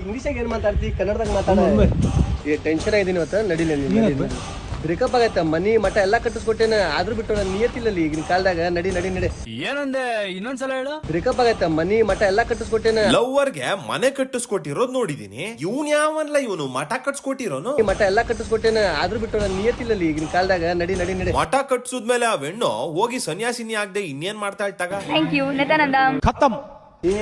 ಇಂಗ್ಲೀಷಾಗ ಏನ್ ಮಾತಾಡ್ತಿ ಕನ್ನಡದಾಗ ಮಾತಾಡ. ಟೆನ್ಷನ್ ಆಗಿದ್ದೀನಿ ಇವತ್ತು. ನಡಿಲಿ ಬ್ರೇಕಪ್ ಆಗೈತೆ. ಮನಿ ಮಠ ಎಲ್ಲಾ ಕಟ್ಟಿಸ್ಕೊಟ್ಟೇನ, ಆದ್ರೂ ಬಿಟ್ಟು ನಾನು ನಿಯತಿಲ್ಲ ಈಗಿನ ಕಾಲದಾಗ. ನಡಿ ನಡಿ ನಡಿ. ಏನಂದೆ ಇನ್ನೊಂದ್ಸಲ ಹೇಳು. ಬ್ರೇಕಪ್ ಆಗೈತೆ. ಮನಿ ಮಠ ಎಲ್ಲಾ ಕಟ್ಟಿಸ್ಕೊಟ್ಟೇನ. ಲವ್ವರ್ಗೆ ಮನೆ ಕಟ್ಟಿಸ್ಕೊಟ್ಟಿರೋದ್ ನೋಡಿದೀನಿ. ಇವನ್ ಯಾವನ್ಲ ಇವನು ಮಠ ಕಟ್ಸ್ಕೊಟ್ಟಿರೋನು. ಮಠ ಎಲ್ಲಾ ಕಟ್ಟಿಸ್ಕೊಟ್ಟೇನ, ಆದ್ರೂ ಬಿಟ್ಟು ನಾನು ನಿಯತಿಲ್ಲ ಈಗಿನ ಕಾಲದಾಗ. ನಡಿ ನಡಿ ನಡಿ. ಮಠ ಕಟ್ಸುದ್ಮೇಲೆ ಆ ಹೆಣ್ಣು ಹೋಗಿ ಸನ್ಯಾಸಿನಿ ಆಗದೆ ಇನ್ನೇನ್ ಮಾಡ್ತಾ ಇಟ್ಟಾಗ. Thank you Nithyananda. ಖತಮ್. ಏ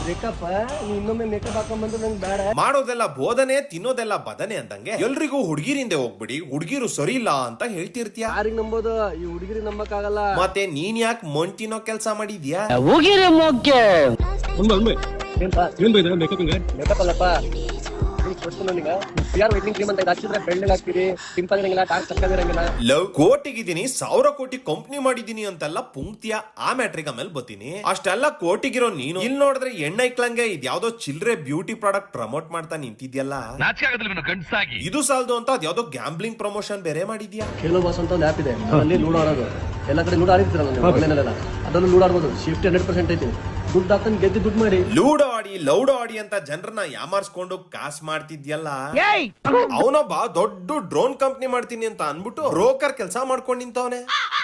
ಬ್ರೇಕಪ್ ನೀ ಇನ್ನೊಮ್ಮೆ ಮೇಕಪ್ ಹಾಕೊಂಡ್ಬಂದ್ರೆ ನಂಗೆ ಬೇಡ. ಮಾಡೋದೆಲ್ಲ ಬೋಧನೆ, ತಿನ್ನೋದೆಲ್ಲ ಬದನೆ ಅಂದಂಗೆ ಎಲ್ರಿಗೂ ಹುಡುಗಿರಿಂದೆ ಹೋಗ್ಬಿಡಿ, ಹುಡುಗಿರು ಸರಿ ಇಲ್ಲ ಅಂತ ಹೇಳ್ತಿರ್ತೀಯ. ಯಾರಿಗ್ ನಂಬೋದು? ಈ ಹುಡುಗಿರಿ ನಂಬಕ್ ಆಗಲ್ಲ. ಮತ್ತೆ ನೀನ್ ಯಾಕೆ ಮೊಣ್ ತಿನ್ನೋ ಕೆಲ್ಸ ಮಾಡಿದ್ಯಾ? ಮೇಕಪ್ ಅಲ್ಲಪ್ಪ, ಲವ್ ಕೋಟಿಗಿದ್ದೀನಿ, 1000 ಕೋಟಿ ಕಂಪ್ನಿ ಮಾಡಿದೀನಿ ಅಂತೆಲ್ಲ ಪುಂಕ್ತಿಯ. ಆ ಮ್ಯಾಟ್ರಿಕ್ ಆಮೇಲೆ ಬತ್ತೀನಿ. ಅಷ್ಟೆಲ್ಲ ಕೋಟಿಗಿರೋ ನೀನು ಇಲ್ಲಿ ನೋಡಿದ್ರೆ ಎಣ್ಣೈಕ್ಲಂಗೆ ಇದ್ಯಾವ್ದೋ ಚಿಲ್ಡ್ರೆ ಬ್ಯೂಟಿ ಪ್ರಾಡಕ್ಟ್ ಪ್ರಮೋಟ್ ಮಾಡ್ತಾ ನಿಂತಿದ್ಯಲ್ಲ. ಇದು ಸಾಲದು ಅಂತ ಅದ್ಯಾವ್ದೋ ಗ್ಯಾಂಬ್ಲಿಂಗ್ ಪ್ರಮೋಷನ್ ಬೇರೆ ಮಾಡಿದ್ಯಾ. ಖೇಲೋ ಬಾಸ್ ಅಂತ ಒಂದು ಆಪ್ ಇದೆ, ಅಲ್ಲಿ ಲೂಡೋ ಆಡೋದು. ಎಲ್ಲ ಕಡೆ ಲೂಡೋ ಆಡಿರ್ತೀರಲ್ಲ ಆನ್ಲೈನಲ್ಲೆಲ್ಲ, ಅದನ್ನು ಲೂಡೋ ಆಡ್ಬೋದು. ಸೇಫ್ಟಿ 100% ಐತಿ. ದುಡ್ಡು ಹಾಕೊಂಡು ಗೆದ್ದು ದುಡ್ಡು ಮಾಡಿ ಲೂಡೋ ಆಡಿ ಲೌಡೋ ಆಡಿ ಅಂತ ಜನರನ್ನ ಯಾಮಾರ್ಸ್ಕೊಂಡು ಕಾಸ್ ಮಾಡ್ತಿದ್ಯಲ್ಲ. ಅವನೊಬ್ಬ ದೊಡ್ಡ ಡ್ರೋನ್ ಕಂಪ್ನಿ ಮಾಡ್ತೀನಿ ಅಂತ ಅನ್ಬಿಟ್ಟು ಬ್ರೋಕರ್ ಕೆಲಸ ಮಾಡ್ಕೊಂಡ್ ನಿಂತವನೆ.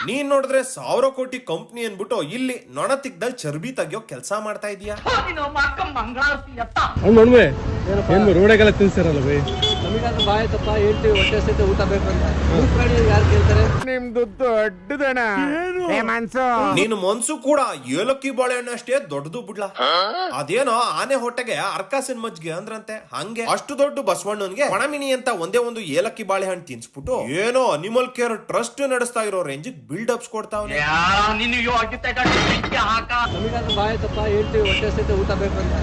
ನೀನ್ ನೋಡಿದ್ರೆ 1000 ಕೋಟಿ ಕಂಪ್ನಿ ಅನ್ಬಿಟ್ಟು ಇಲ್ಲಿ ನೊಣ ತಿಕ್ದಲ್ಲಿ ಚರ್ಬಿ ತೆಗಿಯೋ ಕೆಲಸ ಮಾಡ್ತಾ ಇದೀಯಾ. ರೋಡೆಗೆಲ್ಲ ತಿನ್ಸಿರಲ್ಲ ಬೈ. ನಮಗಾದ್ರೂ ಬಾಯ್ ತಪ್ಪ ಹೇಳ್ತೀವಿ, ಹೊಟ್ಟೆ ಸಹಿತ ಊಟ ಬೇಕು ಅಂತ. ಯಾರು ಕೇಳ್ತಾರೆ? ನಿಮ್ದು ದೊಡ್ಡದಣ ನೀನು ಮನ್ಸು ಕೂಡ ಏಲಕ್ಕಿ ಬಾಳೆಹಣ್ಣು ಅಷ್ಟೇ ದೊಡ್ಡದು ಬಿಡ್ಲಾ. ಅದೇನೋ ಆನೆ ಹೊಟ್ಟೆಗೆ ಅರ್ಕಾಸಿನ ಮಜ್ಜಿಗೆ ಅಂದ್ರಂತೆ, ಹಂಗೆ ಅಷ್ಟು ದೊಡ್ಡ ಬಸವಣ್ಣನ್ಗೆ ಒಣಮಿನಿ ಅಂತ ಒಂದೇ ಒಂದು ಏಲಕ್ಕಿ ಬಾಳೆಹಣ್ಣು ತಿನ್ಸ್ಬಿಟ್ಟು ಏನೋ ಅನಿಮಲ್ ಕೇರ್ ಟ್ರಸ್ಟ್ ನಡೆಸ್ತಾ ಇರೋ ರೇಂಜ್ ಬಿಲ್ಡಪ್ಸ್ ಕೊಡ್ತಾವ್ನೆ. ನಮಗಾದ್ರೂ ಬಾಯ್ ತಪ್ಪ ಹೇಳ್ತೀವಿ, ಹೊಟ್ಟೆ ಸಹಿತ ಊಟ ಬೇಕು ಅಂತ.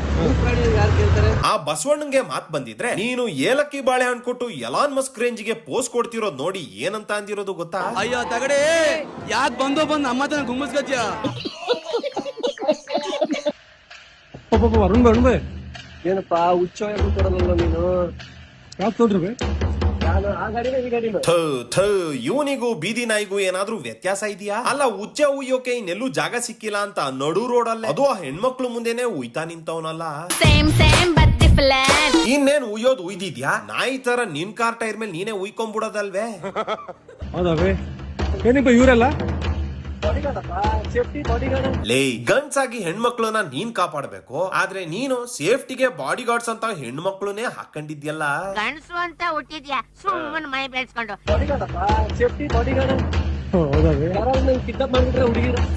ಯಾರು ಕೇಳ್ತಾರೆ? ಆ ಬಸವಣ್ಣಂಗೆ ಮಾತ್ ಬಂದಿದ್ರೆ ನೀನು ಏಲಕ್ಕಿ ಬಾಳೆಹಣ್ಣು ಕೊಟ್ಟು ಎಲಾನ್ ಮಸ್ಕ್ ರೇಂಜ್ಗೆ ಪೋಸ್ ಕೊಡ್ತಿರೋದ್ ನೋಡಿ ಏನಂತ ಅಂದಿರೋದು ಗೊತ್ತಾ? ಅಯ್ಯೋ ತಗಡೆ, ಯಾಕೆ ಬಂದು ನಮ್ಮ ಹತ್ರ ಗುಮ್ಮಸ್ಕತ್ಯ. ಏನಪ್ಪಾ ಹುಚ್ಚ ಕೊಡಲ್ಲ ನೀನು? ಇವನಿಗೂ ಬೀದಿ ನಾಯಿಗೂ ಏನಾದ್ರೂ ವ್ಯತ್ಯಾಸ ಇದೆಯಾ? ಅಲ್ಲ, ಉಚ್ಚೆ ಉಯ್ಯೋಕೆ ಇನ್ನೆಲ್ಲೂ ಜಾಗ ಸಿಕ್ಕಿಲ್ಲ ಅಂತ ನಡು ರೋಡಲ್ಲಿ ಅದು ಆ ಹೆಣ್ಮಕ್ಳು ಮುಂದೆನೆ ಉಯ್ತಾ ನಿಂತವನಲ್ಲ. ಇನ್ನೇನ್ ಉಯ್ಯೋದು ಉಯ್ದಿದ್ಯಾ? ನಾಯಿ ತರ ನಿನ್ ಕಾರ್ ಟೈರ್ ಮೇಲೆ ನೀನೇ ಉಯ್ಕೊಂಡ್ಬಿಡೋದಲ್ವೇ? ಇವರೆಲ್ಲ ಲೇ, ಗನ್ಸ್ ಆಗಿ ಹೆಣ್ಮಕ್ಳನ್ನ ನೀನ್ ಕಾಪಾಡ್ಬೇಕು, ಆದ್ರೆ ನೀನು ಸೇಫ್ಟಿಗೆ ಬಾಡಿ ಗಾರ್ಡ್ಸ್ ಅಂತ ಹೆಣ್ಮಕ್ಳುನೇ ಹಾಕೊಂಡಿದ್ಯಲ್ಲ. ಗಂಡಸು ಅಂತ ಹುಟ್ಟಿದ್ಯಾ, ಸುಮ್ಮನೆ ಮೈ ಬೆಳೆಸ್ಕೊಂಡು.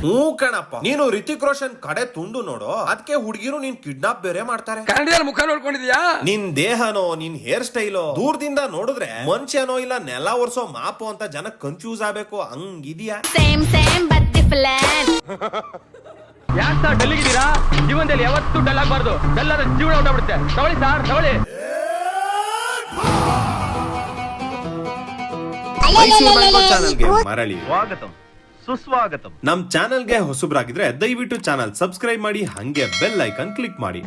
ಹ್ಞೂ ಕಣಪ್ಪ, ನೀನು ರಿತಿಕ್ ರೋಷನ್ ಕಡೆ ತುಂಡು ನೋಡು, ಅದಕ್ಕೆ ಹುಡುಗಿರು ನೀನ್ ಕಿಡ್ನಾಪ್ ಬೇರೆ ಮಾಡ್ತಾರೆ. ಮುಖ ನೋಡ್ಕೊಂಡಿದ್ಯಾ? ನಿನ್ ದೇಹನೋ ನಿನ್ ಹೇರ್ ಸ್ಟೈಲೋ ದೂರದಿಂದ ನೋಡಿದ್ರೆ ಮನುಷ್ಯನೋ ಇಲ್ಲ ನೆಲ ಒರ್ಸೋ ಮಾಪು ಅಂತ ಜನ ಕನ್ಫ್ಯೂಸ್ ಆಗ್ಬೇಕು, ಹಂಗಿದ್ಯಾ? ಯಾಕೆ ಸರ್ ಡಲ್ ಇದ್ದೀರಾ? ಜೀವನದಲ್ಲಿ ಯಾವತ್ತೂ ಡಲ್ ಆಗಬಾರ್ದು. ಡಲ್ ಆದ್ರೆ ಜೀವನ ಹೊರಟುಬಿಡುತ್ತೆ. ತಗೊಳ್ಳಿ ಸರ್, ತಗೊಳ್ಳಿ. ಮರಳಿ ಸ್ವಾಗತಂ ಸುಸ್ವಾಗತಂ. ನಮ್ ಚಾನೆಲ್ಗೆ ಹೊಸಬ್ರಾಗಿದ್ರೆ ದಯವಿಟ್ಟು ಚಾನಲ್ ಸಬ್ಸ್ಕ್ರೈಬ್ ಮಾಡಿ, ಹಂಗೆ ಬೆಲ್ ಐಕನ್ ಕ್ಲಿಕ್ ಮಾಡಿ.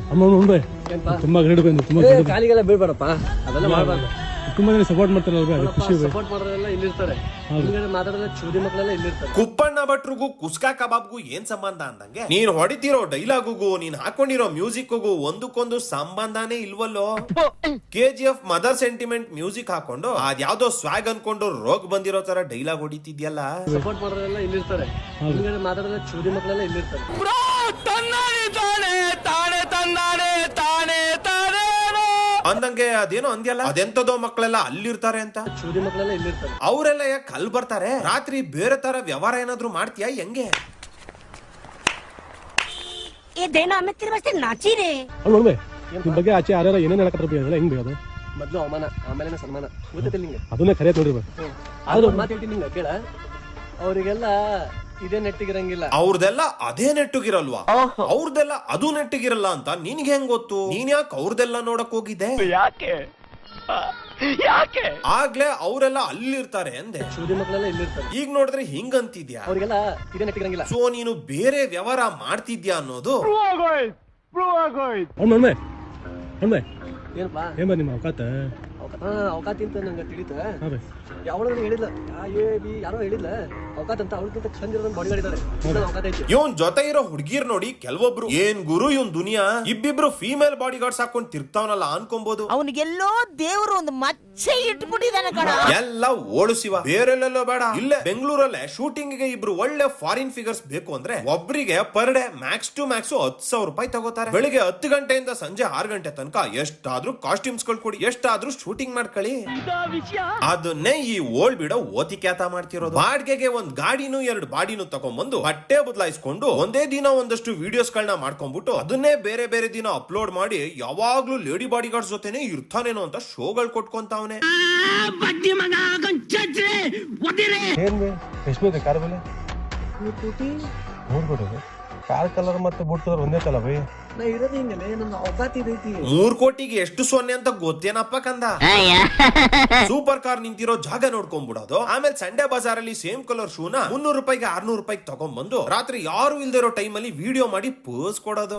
ಕಾಲಿಗೆಲ್ಲ ಬೀಳ್ಬೇಡಪ್ಪ, ಅದೆಲ್ಲ ಮಾಡಬಾರ್ದು. ತುಂಬಾ ಜನ ಸಪೋರ್ಟ್ ಮಾಡ್ತಾರೆ, ಖುಷಿ. ಸಪೋರ್ಟ್ ಮಾಡೋರೆಲ್ಲ ಇಲ್ಲಿರ್ತಾರೆ, ಮಾತಾಡೋಲ್ಲ ಚೂದಿ ಮಕ್ಕಳೆಲ್ಲ ಇಲ್ಲಿರ್ತಾರೆ. ಕುಪ್ಪಣ್ಣ ಭಟ್ರಿಗೂ ಕುಸ್ಕಾ ಕಬಾಬ್ಗೂ ಏನ್ ಸಂಬಂಧ ಅಂದಂಗೆ ನೀನ್ ಹೊಡಿತಿರೋ ಡೈಲಾಗುಗೂ ನೀನ್ ಹಾಕೊಂಡಿರೋ ಮ್ಯೂಸಿಕ್ಗೂ ಒಂದಕ್ಕೊಂದು ಸಂಬಂಧನೇ ಇಲ್ವಲ್ಲೋ. KGF ಮದರ್ ಸೆಂಟಿಮೆಂಟ್ ಮ್ಯೂಸಿಕ್ ಹಾಕೊಂಡು ಅದ್ಯಾವ್ದೋ ಸ್ವಾಗ್ ಅನ್ಕೊಂಡು ರೋಗ್ ಬಂದಿರೋ ತರ ಡೈಲಾಗ್ ಹೊಡಿತಿದ್ಯಲ್ಲ. ಸಪೋರ್ಟ್ ಮಾಡೋರೆಲ್ಲ ಇಲ್ಲಿರ್ತಾರೆ, ಮಾತಾಡೋಲ್ಲ ಚೂದಿ ಮಕ್ಕಳೆಲ್ಲ ಇಲ್ಲಿರ್ತಾರೆ. ಅಂದಂಗೆ ಅದೇನೋ ಅಂದ್ಯಲ್ಲ, ಅದೆಂತದೋ ಮಕ್ಕಳೆಲ್ಲ ಅಲ್ಲಿರ್ತಾರೆ ಅಂತ. ಚೂದಿ ಮಕ್ಕಳೆಲ್ಲ ಇಲ್ಲಿರ್ತಾರೆ. ಅವರೆಲ್ಲ ಯಾಕೆ ಅಲ್ಲಿ ಬರ್ತಾರೆ? ರಾತ್ರಿ ಬೇರೆ ತರ ವ್ಯವಹಾರ ಏನಾದ್ರು ಮಾಡ್ತೀಯಾ ಹೆಂಗೆ? ನಿಮ್ ಬಗ್ಗೆ ಆಚೆ ಯಾರು ಏನೇನ್ ಹೇಳಕತ್ತಾರ ಹೆಂಗ್ ಅದು? ಮೊದ್ಲು ಅವಮಾನ, ಆಮೇಲೆ ಸನ್ಮಾನ. ಗೊತ್ತಿಲ್ಲ ನಿಂಗೆ? ಅದನ್ನೇ ಕರೆಯತ್ ನೋಡ್ರಿ. ಆದ್ರೂ ಮಾತಾಡ್ತೀನಿ ನಿಂಗೆ ಕೇಳ, ಅವರಿಗೆಲ್ಲ ಇದೇ ನೆಟ್ಟಿಗಿರಂಗಿಲ್ಲ. ಅವ್ರದೆಲ್ಲ ಅದೇ ನೆಟ್ಟಗಿರಲ್ವಾ? ಅವ್ರದೆಲ್ಲ ಅದು ನೆಟ್ಟಗಿರಲ್ಲ ಅಂತ ನಿನ್ಗೆ ಹೆಂಗ್ ಗೊತ್ತು? ನೀನ್ ಯಾಕೆ ಅವ್ರದೆಲ್ಲ ನೋಡಕ್ ಹೋಗಿದ್ದೆ? ಯಾಕೆ ಆಗ್ಲೇ ಅವರೆಲ್ಲ ಅಲ್ಲಿರ್ತಾರೆ ಅಂದೆ. ಚೂದಿ ಮಕ್ಕಳೆಲ್ಲ ಇಲ್ಲಿರ್ತಾರೆ. ಈಗ ನೋಡಿದ್ರೆ ಹಿಂಗಂತಿದ್ಯಾ? ಅವ್ರಿಗೆಲ್ಲ ಇದೇ ನೆಟ್ಟಿಗಿರಂಗಿಲ್ಲ. ಸೊ ನೀನು ಬೇರೆ ವ್ಯವಹಾರ ಮಾಡ್ತಿದ್ಯಾ ಅನ್ನೋದು. ಏನಪ್ಪಾ ನಿಮ್ಮ ಅವಕಾತ ಅವಕಾತಿ ಅಂತ ನಂಗೆ ತಿಳಿತ. ಯಾವಳ ಹೇಳಿಲ್ಲ, ಯಾರೋ ಹೇಳಿಲ್ಲ. ಅವಕಾತ್ ಅಂತ ಅವಳಿಗಿಂತ ಚಂದಿರೋ ಬಾಡಿ ಗಾರ್ಡ್ ಇದ್ದಾರೆ ಅವಕಾತ್ ಐತಿ. ಇವನ್ ಜೊತೆ ಇರೋ ಹುಡುಗಿರ್ ನೋಡಿ ಕೆಲವೊಬ್ರು ಏನ್ ಗುರು ಇವನ್ ದುನಿಯಾ ಇಬ್ಬಿಬ್ರು ಫೀಮೇಲ್ ಬಾಡಿ ಗಾರ್ಡ್ಸ್ ಹಾಕೊಂಡ್ ತಿರ್ತಾವನಲ್ಲ ಅನ್ಕೊಂಬೋದು. ಅವನಿಗೆಲ್ಲೋ ದೇವರು ಒಂದು ಮಚ್ಚೆ ಇಟ್ಬಿಟ್ಟಿದ್ದಾನೆ ಕಣ. ಎಲ್ಲ ಓಡಿಸಿವ ಬೇರೆಲ್ಲೆಲ್ಲೋ ಬೇಡ, ಇಲ್ಲೇ ಬೆಂಗಳೂರಲ್ಲೇ ಶೂಟಿಂಗ್ ಗೆ ಇಬ್ರು ಒಳ್ಳೆ ಫಾರಿನ್ ಫಿಗರ್ಸ್ ಬೇಕು ಅಂದ್ರೆ ಒಬ್ರಿಗೆ per day max to max 10,000 ರೂಪಾಯಿ ತಗೋತಾರೆ. ಬೆಳಿಗ್ಗೆ 10 ಗಂಟೆಯಿಂದ ಸಂಜೆ 6 ಗಂಟೆ ತನಕ ಎಷ್ಟಾದ್ರೂ ಕಾಸ್ಟ್ಯೂಮ್ಸ್ ಗಳು ಕೊಡಿ, ಎಷ್ಟಾದ್ರೂ ಶೂಟಿಂಗ್ ಮಾಡ್ಕೊಳ್ಳಿ. ಅದನ್ನೇ ಈ ಓಲ್ಡ್ ಬಿಡೋ ಓತಿ ಕ್ಯಾತ ಮಾಡ್ತಿರೋದು. ಬಾಡ್ಗೆಗೆ ಒಂದ್ ಗಾಡಿನೂ 2 ಬಾಡಿನೂ ತಗೊಂಡ್ಬಂದು ಬಟ್ಟೆ ಬದಲಾಯಿಸ್ಕೊಂಡು ಒಂದೇ ದಿನ ಒಂದಷ್ಟು ವಿಡಿಯೋಸ್ ಗಳನ್ನ ಮಾಡ್ಕೊಂಡ್ಬಿಟ್ಟು ಅದನ್ನೇ ಬೇರೆ ಬೇರೆ ದಿನ ಅಪ್ಲೋಡ್ ಮಾಡಿ ಯಾವಾಗ್ಲೂ ಲೇಡಿ ಬಾಡಿ ಗಾರ್ಡ್ಸ್ ಜೊತೆನೆ ಇರ್ತಾನೇನೋ ಅಂತ ಶೋಗಳು ಕೊಟ್ಕೊಂತಾವನೆ. ಎಷ್ಟು ಬೇಕು ಕಾರ್ ಬೆಲೆ? 3 ಕೋಟಿ. ಕಾರ್ ಕಲರ್ ಮತ್ತೆ ಬೂಟ್ ಕಲರ್ ಒಂದೇ ಕಲ ಬೈ. ನಾ ಇರೋದು ಹಿಂಗಲ್ಲ, ನನ್ನ ಅವಕಾತ್ ಇದೈತಿ. 3 ಕೋಟಿಗೆ ಎಷ್ಟು ಸೊನ್ನೆ ಅಂತ ಗೊತ್ತೇನಪ್ಪ ಕಂದ. ಸೂಪರ್ ಕಾರ್ ನಿಂತಿರೋ ಜಾಗ ನೋಡ್ಕೊಂಡ್ಬಿಡೋದು, ಆಮೇಲೆ ಸಂಡೆ ಬಜಾರ್ ಅಲ್ಲಿ ಸೇಮ್ ಕಲರ್ ಶೂನ 300 ರೂಪಾಯಿಗೆ 600 ರೂಪಾಯಿಗೆ ತಗೊಂಡ್ಬಂದು ರಾತ್ರಿ ಯಾರು ಇಲ್ದೇ ಇರೋ ಟೈಮ್ ಅಲ್ಲಿ ವಿಡಿಯೋ ಮಾಡಿ ಪೋಸ್ ಕೊಡೋದು.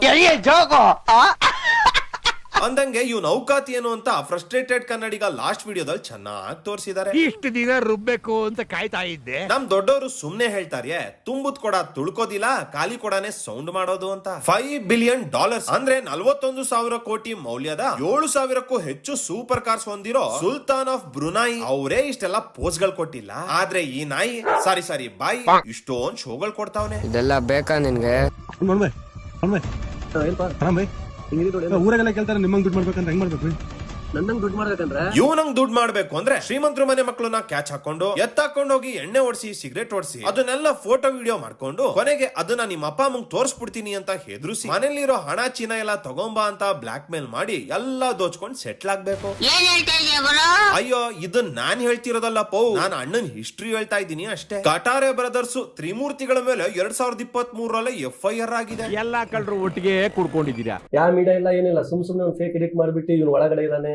ಅಂದಂಗೆ ಇವ್ ನೌಕಾತಿ ಏನು ಅಂತ ಫ್ರಸ್ಟ್ರೇಟೆಡ್ ಕನ್ನಡಿಗ ಲಾಸ್ಟ್ ವಿಡಿಯೋದಲ್ಲಿ ಚೆನ್ನಾಗಿ ತೋರಿಸಿದ್ದಾರೆ. ಇಷ್ಟು ದಿನ ರುಬ್ಬೇಕು ಅಂತ ಕಾಯ್ತಾ ಇದ್ದೆ. ನಮ್ ದೊಡ್ಡವರು ಸುಮ್ನೆ ಹೇಳ್ತಾರೆ ತುಂಬುದ್ ಕೊಡ ತುಳ್ಕೋದಿಲ್ಲ, ಖಾಲಿ ಕೊಡನೆ ಸೌಂಡ್ ಮಾಡೋದು ಅಂತ. $5 ಬಿಲಿಯನ್ ಅಂದ್ರೆ 41,000 ಕೋಟಿ ಮೌಲ್ಯದ 7,000ಕ್ಕೂ ಹೆಚ್ಚು ಸೂಪರ್ ಕಾರ್ಸ್ ಹೊಂದಿರೋ ಸುಲ್ತಾನ್ ಆಫ್ ಬ್ರುನಾಯಿ ಅವರೇ ಇಷ್ಟೆಲ್ಲ ಪೋಸ್ ಗಳು ಕೊಟ್ಟಿಲ್ಲ. ಆದ್ರೆ ಈ ನಾಯಿ ಸಾರಿ ಬಾಯಿ ಇಷ್ಟೊಂದ್ ಶೋಗಳು ಕೊಡ್ತಾವನೆ. ಇದೆಲ್ಲ ಬೇಕಾ ನಿನ್ಗೆ? ಊರಾಗೆಲ್ಲ ಕೇಳ್ತಾರೆ ನಿಮ್ಮಂಗ್ ದುಡ್ಡು ಮಾಡ್ಬೇಕಂತ ಹೆಂಗ್ ಮಾಡ್ಬೇಕು? ನನ್ನಂಗ್ ದುಡ್ಡು ಮಾಡ್ಬೇಕಂದ್ರೆ ಇವ್ನಂಗ್ ದುಡ್ಡು ಮಾಡ್ಬೇಕು ಅಂದ್ರೆ ಶ್ರೀಮಂತರ ಮನೆ ಮಕ್ಕಳನ್ನ ಕ್ಯಾಚ್ ಹಾಕೊಂಡು ಎತ್ತಾಕೊಂಡು ಹೋಗಿ ಎಣ್ಣೆ ಓಡಿಸಿ ಸಿಗರೇಟ್ ಓಡಿಸಿ ಅದನ್ನೆಲ್ಲ ಫೋಟೋ ವಿಡಿಯೋ ಮಾಡ್ಕೊಂಡು ಕೊನೆಗೆ ಅದನ್ನ ನಿಮ್ಮ ಅಪ್ಪ ಅಮ್ಮಂಗ್ ತೋರ್ಸ್ಬಿಡ್ತೀನಿ ಅಂತ ಹೆದರ್ಸಿ ಮನೇಲಿರೋ ಹಣ ಚೀನ ಎಲ್ಲ ತಗೊಂಬಾ ಅಂತ ಬ್ಲಾಕ್ ಮೇಲ್ ಮಾಡಿ ಎಲ್ಲಾ ದೋಚ್ಕೊಂಡ್ ಸೆಟ್ಲ್ ಆಗ್ಬೇಕು. ಅಯ್ಯೋ ಇದನ್ ನಾನ್ ಹೇಳ್ತಿರೋದಲ್ಲ ಪೌ, ನಾನು ಅಣ್ಣನ್ ಹಿಸ್ಟ್ರಿ ಹೇಳ್ತಾ ಇದ್ದೀನಿ ಅಷ್ಟೇ. ಕಟಾರೆ ಬ್ರದರ್ಸ್ ತ್ರಿಮೂರ್ತಿಗಳ ಮೇಲೆ 2023ರಲ್ಲಿ FIR ಆಗಿದೆ. ಎಲ್ಲಾ ಕಳ್ಳರು ಒಟ್ಟಿಗೆ ಕುಡ್ಕೊಂಡಿದ್ದೀರಾ. ಯಾವ ಮೀಡಿಯಾ ಇಲ್ಲ ಏನಿಲ್ಲ, ಸುಮ್ನೆ ಒಂದು ಫೇಕ್ ಎಡಿಟ್ ಮಾಡ್ಬಿಟ್ಟು ಇವ್ನು ಒಳಗಡೆ ಇದ್ದಾನೆ,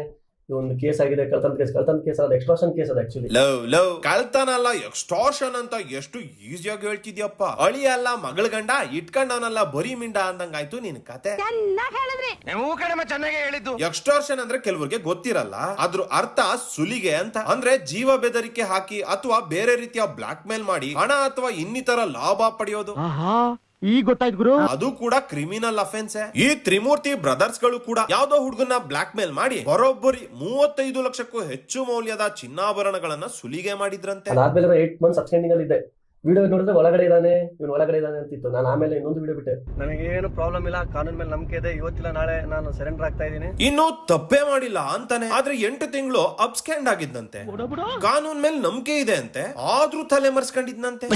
ಒಂದು ಕೇಸ್ ಆಗಿದೆ, ಕಳ್ತನ ಕೇಸ್ ಅದು ಎಕ್ಸ್ಟ್ರಾಷನ್ ಕೇಸ್ ಅದು ಆಕ್ಚುಲಿ. ಲವ್ ಕಳ್ತನ ಅಲ್ಲ ಎಕ್ಸ್ಟಾರ್ಷನ್ ಅಂತ ಎಷ್ಟು ಈಸಿಯಾಗಿ ಹೇಳ್ತಿದ್ಯಪ್ಪ. ಅಳಿ ಅಲ್ಲ ಮಗಳ ಗಂಡ ಇಟ್ಕೊಂಡವನಲ್ಲ ಬರೀ ಮಿಂಡ ಅಂದಂಗಾಯ್ತು ನಿನ್ ಕತೆ. ಚೆನ್ನಾಗಿ ಹೇಳಿದ್ದು. ಎಕ್ಸ್ಟಾರ್ಷನ್ ಅಂದ್ರೆ ಕೆಲವರಿಗೆ ಗೊತ್ತಿರಲ್ಲ, ಅದ್ರ ಅರ್ಥ ಸುಲಿಗೆ ಅಂತ. ಅಂದ್ರೆ ಜೀವ ಬೆದರಿಕೆ ಹಾಕಿ ಅಥವಾ ಬೇರೆ ರೀತಿಯ ಬ್ಲಾಕ್ ಮೇಲ್ ಮಾಡಿ ಹಣ ಅಥವಾ ಇನ್ನಿತರ ಲಾಭ ಪಡೆಯೋದು. ಈಗ ಗೊತ್ತಾಯ್ತು ಗುರು. ಅದು ಕೂಡ ಕ್ರಿಮಿನಲ್ ಅಫೆನ್ಸ್. ಈ ತ್ರಿಮೂರ್ತಿ ಬ್ರದರ್ಸ್ ಗಳು ಕೂಡ ಯಾವ್ದೋ ಹುಡುಗನ ಬ್ಲಾಕ್ ಮೇಲ್ ಮಾಡಿ ಬರೋಬ್ಬರಿ 35 ಲಕ್ಷಕ್ಕೂ ಹೆಚ್ಚು ಮೌಲ್ಯದ ಚಿನ್ನಾಭರಣಗಳನ್ನ ಸುಲಿಗೆ ಮಾಡಿದ್ರಂತೆ. ಅದಾದ್ಮೇಲೆ 8 ಮಂತ್ಸ್ ಅಬ್ಸ್ಟೆಂಡಿಂಗ್ ಅಲ್ಲಿ ಇದೆ. ವಿಡಿಯೋ ನೋಡಿದ್ರೆ ಒಳಗಡೆ ಇದ್ದಾನೆ ಅಂತಿತ್ತು. ನಾನು ಆಮೇಲೆ ಇನ್ನೊಂದು ವಿಡಿಯೋ ಬಿಟ್ಟೆ. ನನಗೇನು ಪ್ರಾಬ್ಲಮ್ ಇಲ್ಲ, ಕಾನೂನ್ ಮೇಲೆ ನಂಬಿಕೆ ಇದೆ. ಇವತ್ತಿಲ್ಲ ನಾಳೆ ನಾನು ಸರೆಂಡರ್ ಆಗ್ತಾ ಇದ್ದೀನಿ. ಇನ್ನು ತಪ್ಪೇ ಮಾಡಿಲ್ಲ ಅಂತಾನೆ. ಆದ್ರೆ 8 ತಿಂಗಳು ಅಬ್ಸ್ಕ್ಯಾಂಡ್ ಆಗಿದ್ದಂತೆ. ಕಾನೂನ್ ಮೇಲೆ ನಂಬಿಕೆ ಇದೆ ಅಂತೆ, ಆದ್ರೂ ತಲೆ ಮರ್ಸ್ಕೊಂಡಿದ್ನಂತೆ.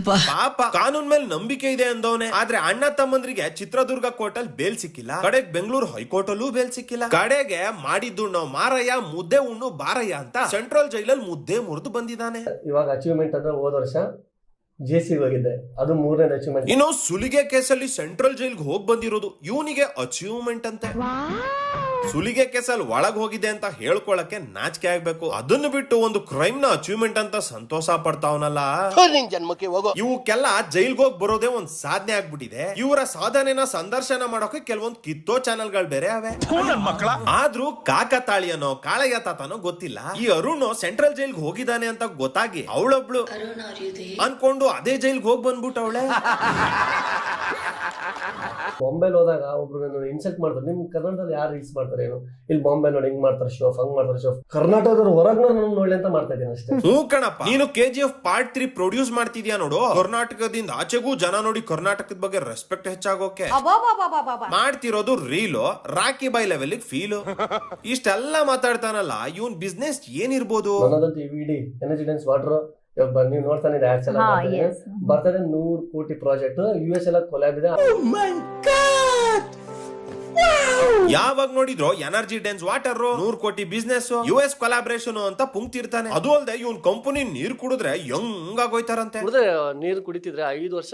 ಪಾಪ ಕಾನೂನ್ ಮೇಲೆ ನಂಬಿಕೆ ಇದೆ ಅಂದವನೆ. ಆದ್ರೆ ಅಣ್ಣ ತಮ್ಮಂದ್ರಿಗೆ ಚಿತ್ರದುರ್ಗ ಕೋರ್ಟ್ ಅಲ್ಲಿ ಬೇಲ್ ಸಿಕ್ಕಿಲ್ಲ, ಕಡೆಗೆ ಬೆಂಗಳೂರು ಹೈಕೋರ್ಟ್ ಅಲ್ಲೂ ಬೇಲ್ ಸಿಕ್ಕಿಲ್ಲ. ಕಡೆಗೆ ಮಾಡಿದ್ದು ನಾವು ಮಾರಯ್ಯ ಮುದ್ದೆ ಉಣ್ಣು ಬಾರಯ್ಯ ಅಂತ ಸೆಂಟ್ರಲ್ ಜೈಲಲ್ಲಿ ಮುದ್ದೆ ಮುರಿದು ಬಂದಿದ್ದಾನೆ. ಇವಾಗ ಅಚೀವ್ಮೆಂಟ್ ಅಂದ್ರೆ ಹೋದ ವರ್ಷ JC ಹೋಗಿದ್ದೆ, ಅದು 3ನೇ ಅಚೀವ್ಮೆಂಟ್. ಇನ್ನು ಸುಲಿಗೆ ಕೇಸಲ್ಲಿ ಸೆಂಟ್ರಲ್ ಜೈಲ್ಗೆ ಹೋಗಿ ಬಂದಿರೋದು ಇವನಿಗೆ ಅಚೀವ್ಮೆಂಟ್ ಅಂತೆ. ಸುಲಿಗೆ ಕೇಸಲ್ಲಿ ಒಳಗ್ ಹೋಗಿದೆ ಅಂತ ಹೇಳ್ಕೊಳಕ್ಕೆ ನಾಚಿಕೆ ಆಗ್ಬೇಕು. ಅದನ್ನ ಬಿಟ್ಟು ಒಂದು ಕ್ರೈಮ್ ನ ಅಚೀವ್ಮೆಂಟ್ ಅಂತ ಸಂತೋಷ ಪಡ್ತಾವನಲ್ಲ. ಇವಕ್ಕೆಲ್ಲ ಜೈಲ್ಗೆ ಹೋಗಿ ಬರೋದೇ ಒಂದ್ ಸಾಧನೆ ಆಗ್ಬಿಟ್ಟಿದೆ. ಇವರ ಸಾಧನೆನ ಸಂದರ್ಶನ ಮಾಡೋಕೆ ಕೆಲವೊಂದು ಕಿತ್ತೋ ಚಾನೆಲ್ ಗಳು ಬೇರೆ ಅವೆ. ಆದ್ರೂ ಕಾಕತಾಳಿಯನೋ ಕಾಳಯ್ಯ ತಾತನೋ ಗೊತ್ತಿಲ್ಲ, ಈ ಅರುಣ್ ಸೆಂಟ್ರಲ್ ಜೈಲ್ಗೆ ಹೋಗಿದ್ದಾನೆ ಅಂತ ಗೊತ್ತಾಗಿ ಅವಳೊಬ್ಳು ಅನ್ಕೊಂಡು ಅದೇ ಜೈಲ್ಗೆ ಹೋಗಿ ಬಂದ್ಬಿಟ್ಟು ಅವಳೆ. ಬಾಂಬೆಲ್ ಹೋದಾಗ ಒಬ್ರು ಇನ್ಸಲ್ಟ್ ಮಾಡ್ತಾರೆ, ನಿಮ್ ಕರ್ನಾಟಕದಲ್ಲಿ ಯಾರು ರೀಲ್ಸ್ ಮಾಡ್ತಾರೆ ಏನು, ಇಲ್ಲಿ ಬಾಂಬೆ ನೋಡಿ ಹಿಂಗ್ ಮಾಡ್ತಾರೆ ಶೋ, ಹಂಗ್ ಮಾಡ್ತಾರೆ ಶೋ. ಕರ್ನಾಟಕದವ್ರು ಹೊರಗ್ ನೋಡಿ ಅಂತ ಮಾಡ್ತಾ ಇದ್ದೀನಿ ಅಷ್ಟೇ. ಹ್ಞೂ ಕಣಪ್ಪ, ನೀನು KGF ಪಾರ್ಟ್ 3 ಪ್ರೊಡ್ಯೂಸ್ ಮಾಡ್ತಿದ್ಯಾ ನೋಡು. ಕರ್ನಾಟಕದಿಂದ ಆಚೆಗೂ ಜನ ನೋಡಿ ಕರ್ನಾಟಕದ ಬಗ್ಗೆ ರೆಸ್ಪೆಕ್ಟ್ ಹೆಚ್ಚಾಗೋಕೆ ಮಾಡ್ತಿರೋದು ರೀಲು. ರಾಕಿ ಬಾಯ್ ಲೆವೆಲ್ ಫೀಲು. ಇಷ್ಟೆಲ್ಲ ಮಾತಾಡ್ತಾನಲ್ಲ, ಇವನ್ ಬಿಸ್ನೆಸ್ ಏನಿರ್ಬೋದು? ನನ್ನದಂತೂ ಇವಿಡಿ ಎನರ್ಜಿ ಡೆನ್ಸ್ ವಾಟರ್ ನೀವು ನೋಡ್ತಾನೆ ಆಡ್ಸ್ ಎಲ್ಲ ಬರ್ತದೆ. 100 ಕೋಟಿ ಪ್ರಾಜೆಕ್ಟ್ US ಎಲ್ಲ ಕೊಲ್ಯಾಬ್ ಇದೆ. ಯಾವಾಗ ನೋಡಿದ್ರು ಎನರ್ಜಿ ಡೆನ್ಸ್ ವಾಟರ್ 100 ಕೋಟಿ ಬಿಸ್ನೆಸ್ US ಕೊಲಾಬ್ರೇಷನ್ ಅಂತ ಪುಂಕ್ತಿರ್ತಾನೆ. ಅದು ಅಲ್ಲದೆ ಇವನ್ ಕಂಪನಿ ನೀರ್ ಕುಡಿದ್ರೆ ಹೆಂಗಾಗೋಯ್ತಾರಂತೆ. ನೀರು ಕುಡಿತಿದ್ರೆ 5 ವರ್ಷ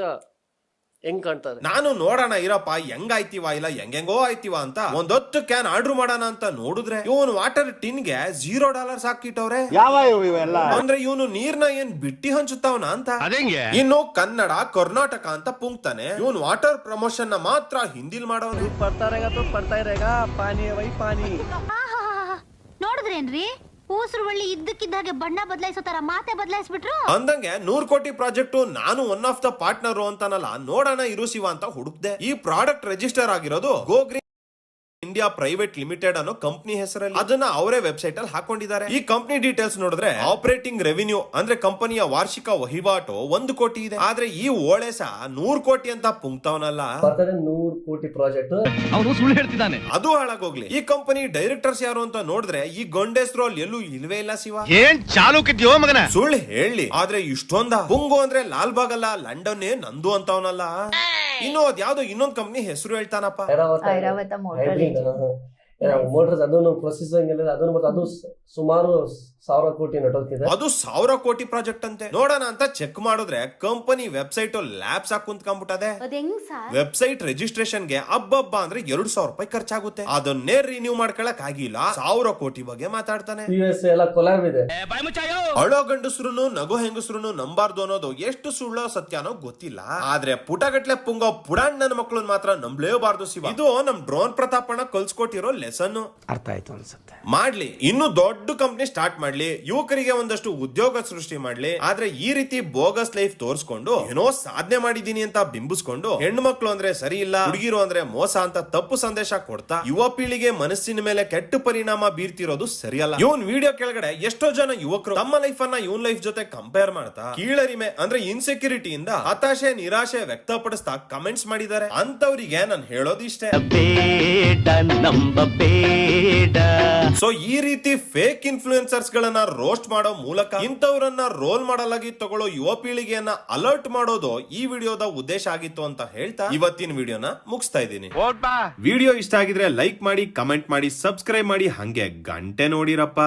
ಹೆಂಗ್ ಕಾಣ್ತಾರೆ. ನಾನು ನೋಡೋಣ ಇರಪ್ಪ ಹೆಂಗಾಯ್ತಿವ ಇಲ್ಲ ಹೆಂಗೆಂಗೋ ಆಯ್ತಿವ ಅಂತ 10 ಕ್ಯಾನ್ ಆರ್ಡರ್ ಮಾಡೋಣ ಅಂತ ನೋಡಿದ್ರೆ ಇವನು ವಾಟರ್ ಟಿನ್ಗೆ $0 ಹಾಕಿಟ್ಟವ್ರೆ. ಅಂದ್ರೆ ಇವನು ನೀರ್ನ ಏನ್ ಬಿಟ್ಟಿ ಹಂಚುತ್ತಾವನ ಅಂತ. ಇನ್ನು ಕನ್ನಡ ಕರ್ನಾಟಕ ಅಂತ ಪುಂಕ್ತಾನೆ. ಇವನ್ ವಾಟರ್ ಪ್ರಮೋಷನ್ ನ ಮಾತ್ರ ಹಿಂದಿಲ್ ಮಾಡೋನು. ಪಡ್ತಾ ಇರೇಗ ಪಾನಿ ವೈ ಪಾನಿ ನೋಡಿದ್ರೇನ್ರಿ ಊಸರು ಬಳ್ಳಿ ಇದ್ದಕ್ಕಿದ್ದಾಗೆ ಬಣ್ಣ ಬದಲಾಯಿಸೋ ತರ ಮಾತೆ ಬದಲಾಯಿಸ್ಬಿಟ್ರು. ಅಂದಂಗೆ 100 ಕೋಟಿ ಪ್ರಾಜೆಕ್ಟ್ ನಾನು ಒನ್ ಆಫ್ ದ ಪಾರ್ಟ್ನರ್ ಅಂತಾನಲ್ಲ, ನೋಡೋಣ ಇರು ಶಿವ ಅಂತ ಹುಡುಕ್ದೆ. ಈ ಪ್ರಾಡಕ್ಟ್ ರಿಜಿಸ್ಟರ್ ಆಗಿರೋದು go green India private limited ಅನ್ನೋ ಕಂಪನಿ ಹೆಸರಲ್ಲಿ. ಅದನ್ನ ಅವರೇ ವೆಬ್ಸೈಟ್ ಅಲ್ಲಿ ಹಾಕೊಂಡಿದ್ದಾರೆ. ಈ ಕಂಪನಿ ಡೀಟೇಲ್ಸ್ ನೋಡಿದ್ರೆ ಆಪರೇಟಿಂಗ್ ರೆವಿನ್ಯೂ ಅಂದ್ರೆ ಕಂಪನಿಯ ವಾರ್ಷಿಕ ವಹಿವಾಟು 1 ಕೋಟಿ ಇದೆ. ಆದ್ರೆ ಈ ಓಳೆಸ 100 ಕೋಟಿ ಅಂತ ಪುಂಕ್ತವನಲ್ಲ. 100 ಕೋಟಿ ಪ್ರಾಜೆಕ್ಟ್ ಅವನು ಸುಳ್ಳು ಹೇಳ್ತಿದ್ದಾನೆ. ಅದು ಹಾಳಾಗೋಗ್ಲಿ. ಈ ಕಂಪನಿ ಡೈರೆಕ್ಟರ್ಸ್ ಯಾರು ಅಂತ ನೋಡಿದ್ರೆ ಈ ಗಂಡೇಸ್ರು ಅಲ್ಲಿ ಎಲ್ಲೂ ಇಲ್ವೇ ಇಲ್ಲ ಶಿವ. ಏನ್ ಚಾಲು ಕಿದ್ಯೋ ಮಗನ? ಸುಳ್ಳು ಹೇಳಿ. ಆದ್ರೆ ಇಷ್ಟೊಂದ ಪುಂಗು ಅಂದ್ರೆ ಲಾಲ್ ಬಾಗ್ ಅಲ್ಲ, ಲಂಡನ್ ನಂದು ಅಂತವನಲ್ಲ. ಇನ್ನು ಅದ್ಯಾವ್ದೋ ಇನ್ನೊಂದ್ ಕಂಪನಿ ಹೆಸರು ಹೇಳ್ತಾನಪ್ಪ. ಮೋಟರ್ಸ್ ಅದನ್ನು ಪ್ರೊಸೆಸಿಂಗ್ ಎಲ್ಲ ಅದನ್ನು ಮತ್ತೆ ಅದು ಸುಮಾರು 1000 ಕೋಟಿ ನಟೋಗ್ತಿದೆ. ಅದು 1000 ಕೋಟಿ ಪ್ರಾಜೆಕ್ಟ್ ಅಂತೆ. ನೋಡೋಣ ಅಂತ ಚೆಕ್ ಮಾಡಿದ್ರೆ ಕಂಪನಿ ವೆಬ್ಸೈಟ್ ಲ್ಯಾಬ್ಸ್ ಹಾಕಿ ಕುಂತ್ಕೊಂಡ್ಬಿಟ್ಟದೆ. ವೆಬ್ಸೈಟ್ ರಿಜಿಸ್ಟ್ರೇಷನ್ ಗೆ ಹಬ್ಬ ಅಂದ್ರೆ 2,000 ರೂಪಾಯಿ ಖರ್ಚಾಗುತ್ತೆ. ಅದನ್ನೇ ರಿನ್ಯೂ ಮಾಡ್ಕೊಳಕ್ ಆಗಿಲ್ಲ. 1000 ಕೋಟಿ ಬಗ್ಗೆ ಮಾತಾಡ್ತಾನೆ. ಎಲ್ಲ ಕೊಲಾಬ್ ಇದೆ. ಅಳೋ ಗಂಡಸ್ರುನು ನಗು ಹೆಂಗಸ್ರುನು ನಂಬಾರ್ದು ಅನ್ನೋದು ಎಷ್ಟು ಸುಳ್ಳೋ ಸತ್ಯನೋ ಗೊತ್ತಿಲ್ಲ. ಆದ್ರೆ ಪುಟಗಟ್ಲೆ ಪುಂಗೋ ಪುಡಾಣ್ಣನ ಮಕ್ಕಳನ್ನ ಮಾತ್ರ ನಂಬಲೇಬಾರ್ದು ಶಿವ. ಇದು ನಮ್ ಡ್ರೋನ್ ಪ್ರತಾಪಣ್ಣ ಕಲ್ಸ್ಕೊಟ್ಟಿರೋ ಲೆಸನ್. ಅರ್ಥ ಆಯ್ತು ಅನ್ಸುತ್ತೆ. ಮಾಡ್ಲಿ, ಇನ್ನು ದೊಡ್ಡ ಕಂಪ್ನಿ ಸ್ಟಾರ್ಟ್ ಮಾಡ್ಲಿ, ಯುವಕರಿಗೆ ಒಂದಷ್ಟು ಉದ್ಯೋಗ ಸೃಷ್ಟಿ ಮಾಡ್ಲಿ. ಆದ್ರೆ ಈ ರೀತಿ ಬೋಗಸ್ ಲೈಫ್ ತೋರ್ಸ್ಕೊಂಡು ಏನೋ ಸಾಧನೆ ಮಾಡಿದೀನಿ ಅಂತ ಬಿಂಬಿಸ್ಕೊಂಡು ಹೆಣ್ಣು ಮಕ್ಳು ಅಂದ್ರೆ ಸರಿ ಇಲ್ಲ, ಹುಡುಗಿರು ಅಂದ್ರೆ ಮೋಸ ಅಂತ ತಪ್ಪು ಸಂದೇಶ ಕೊಡ್ತಾ ಯುವ ಪೀಳಿಗೆ ಮನಸ್ಸಿನ ಮೇಲೆ ಕೆಟ್ಟ ಪರಿಣಾಮ ಬೀರ್ತಿರೋದು ಸರಿಯಲ್ಲ. ಇವನ್ ವಿಡಿಯೋ ಕೆಳಗಡೆ ಎಷ್ಟೋ ಜನ ಯುವಕರು ತಮ್ಮ ಲೈಫ್ ಅನ್ನ ಇವನ್ ಲೈಫ್ ಜೊತೆ ಕಂಪೇರ್ ಮಾಡ್ತಾ ಕೀಳರಿಮೆ ಅಂದ್ರೆ ಇನ್ಸೆಕ್ಯೂರಿಟಿಯಿಂದ ಹತಾಶೆ ನಿರಾಶೆ ವ್ಯಕ್ತಪಡಿಸ್ತಾ ಕಮೆಂಟ್ಸ್ ಮಾಡಿದ್ದಾರೆ. ಅಂತವ್ರಿಗೆ ನಾನು ಹೇಳೋದಿಷ್ಟೇ, ಸೊ ಈ ರೀತಿ ಫೇಕ್ ಇನ್ಫ್ಲೂಯೆನ್ಸರ್ಸ್ ಗಳನ್ನ ರೋಸ್ಟ್ ಮಾಡೋ ಮೂಲಕ ಇಂಥವ್ರನ್ನ ರೋಲ್ ಮಾಡಲ್ ಆಗಿ ತಗೊಳ್ಳೋ ಯುವ ಪೀಳಿಗೆಯನ್ನ ಅಲರ್ಟ್ ಮಾಡೋದು ಈ ವಿಡಿಯೋದ ಉದ್ದೇಶ ಆಗಿತ್ತು ಅಂತ ಹೇಳ್ತಾ ಇವತ್ತಿನ ವಿಡಿಯೋನ ಮುಗಿಸ್ತಾ ಇದ್ದೀನಿ. ವಿಡಿಯೋ ಇಷ್ಟ ಆಗಿದ್ರೆ ಲೈಕ್ ಮಾಡಿ, ಕಮೆಂಟ್ ಮಾಡಿ, ಸಬ್ಸ್ಕ್ರೈಬ್ ಮಾಡಿ, ಹಂಗೆ ಗಂಟೆ ನೋಡಿರಪ್ಪ.